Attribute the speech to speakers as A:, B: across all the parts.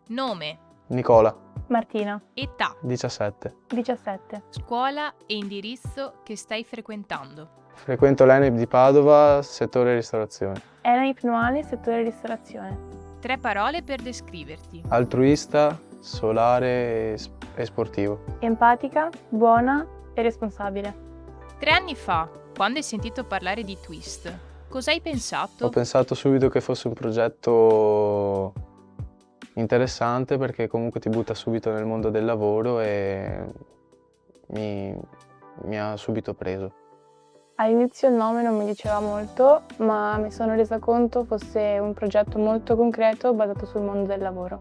A: Nome,
B: Nicola,
C: Martina,
A: età,
B: 17.
C: 17.
A: scuola e indirizzo che stai frequentando.
B: Frequento l'ENIP di Padova, settore ristorazione.
C: ENAIP Nuale, settore ristorazione.
A: 3 parole per descriverti.
B: Altruista, solare e sportivo.
C: Empatica, buona e responsabile.
A: 3 anni fa, quando hai sentito parlare di Twist, cosa hai pensato?
B: Ho pensato subito che fosse un progetto interessante perché comunque ti butta subito nel mondo del lavoro e mi ha subito preso.
C: All'inizio il nome non mi diceva molto, ma mi sono resa conto fosse un progetto molto concreto basato sul mondo del lavoro.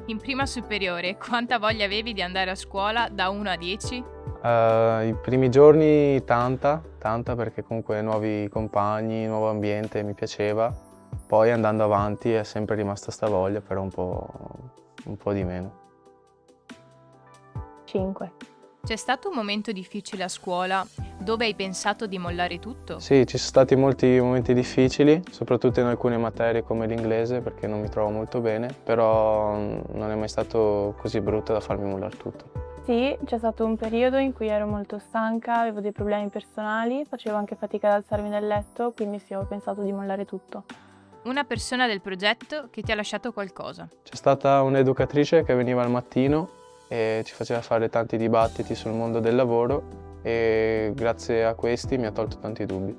A: In prima superiore, quanta voglia avevi di andare a scuola da 1 a 10?
B: I primi giorni tanta perché comunque nuovi compagni, nuovo ambiente mi piaceva. Poi andando avanti è sempre rimasta sta voglia, però un po' di meno.
C: 5.
A: C'è stato un momento difficile a scuola dove hai pensato di mollare tutto?
B: Sì, ci sono stati molti momenti difficili, soprattutto in alcune materie come l'inglese perché non mi trovo molto bene, però non è mai stato così brutto da farmi mollare tutto.
C: Sì, c'è stato un periodo in cui ero molto stanca, avevo dei problemi personali, facevo anche fatica ad alzarmi dal letto, quindi sì, ho pensato di mollare tutto.
A: Una persona del progetto che ti ha lasciato qualcosa.
B: C'è stata un'educatrice che veniva al mattino e ci faceva fare tanti dibattiti sul mondo del lavoro e grazie a questi mi ha tolto tanti dubbi.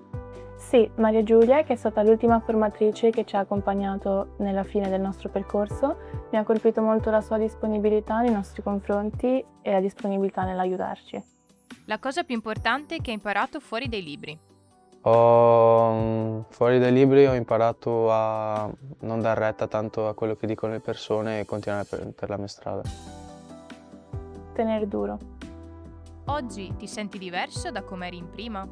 C: Sì, Maria Giulia, che è stata l'ultima formatrice che ci ha accompagnato nella fine del nostro percorso, mi ha colpito molto la sua disponibilità nei nostri confronti e la disponibilità nell'aiutarci.
A: La cosa più importante che hai imparato fuori dai libri.
B: Fuori dai libri ho imparato a non dar retta tanto a quello che dicono le persone e continuare per la mia strada.
C: Tenere duro.
A: Oggi ti senti diverso da come eri in prima?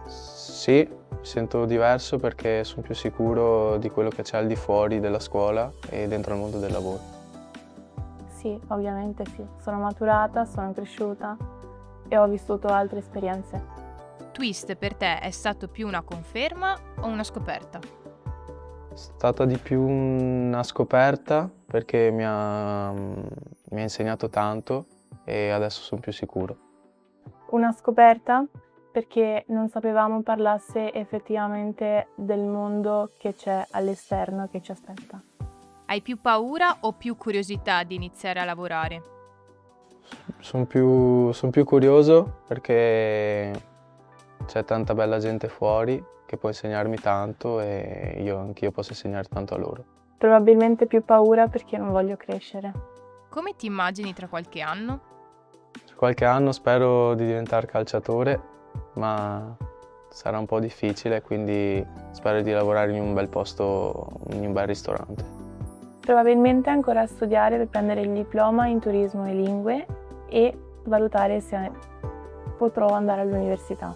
B: Sì, mi sento diverso perché sono più sicuro di quello che c'è al di fuori della scuola e dentro al mondo del lavoro.
C: Sì, ovviamente sì. Sono maturata, sono cresciuta e ho vissuto altre esperienze.
A: Twist per te è stato più una conferma o una scoperta?
B: È stata di più una scoperta perché mi ha insegnato tanto e adesso sono più sicuro.
C: Una scoperta perché non sapevamo parlasse effettivamente del mondo che c'è all'esterno e che ci aspetta.
A: Hai più paura o più curiosità di iniziare a lavorare?
B: Sono più curioso perché c'è tanta bella gente fuori che può insegnarmi tanto e anch'io posso insegnare tanto a loro.
C: Probabilmente più paura perché non voglio crescere.
A: Come ti immagini tra qualche anno?
B: Tra qualche anno spero di diventare calciatore, ma sarà un po' difficile, quindi spero di lavorare in un bel posto, in un bel ristorante.
C: Probabilmente ancora a studiare per prendere il diploma in turismo e lingue e valutare se potrò andare all'università.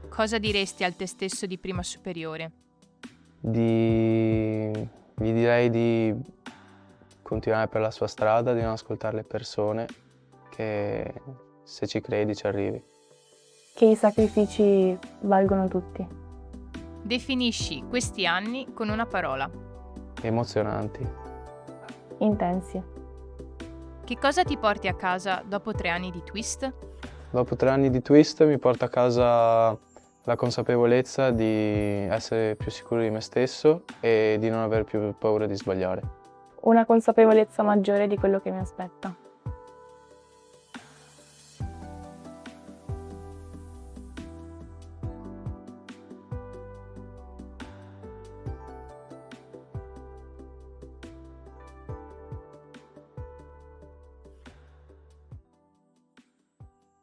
A: Cosa diresti al te stesso di prima superiore?
B: Gli direi di continuare per la sua strada, di non ascoltare le persone, che se ci credi ci arrivi.
C: Che i sacrifici valgono tutti.
A: Definisci questi anni con una parola.
B: Emozionanti.
C: Intensi.
A: Che cosa ti porti a casa dopo 3 anni di Twist?
B: Dopo 3 anni di Twist mi porto a casa la consapevolezza di essere più sicuro di me stesso e di non aver più paura di sbagliare.
C: Una consapevolezza maggiore di quello che mi aspetta.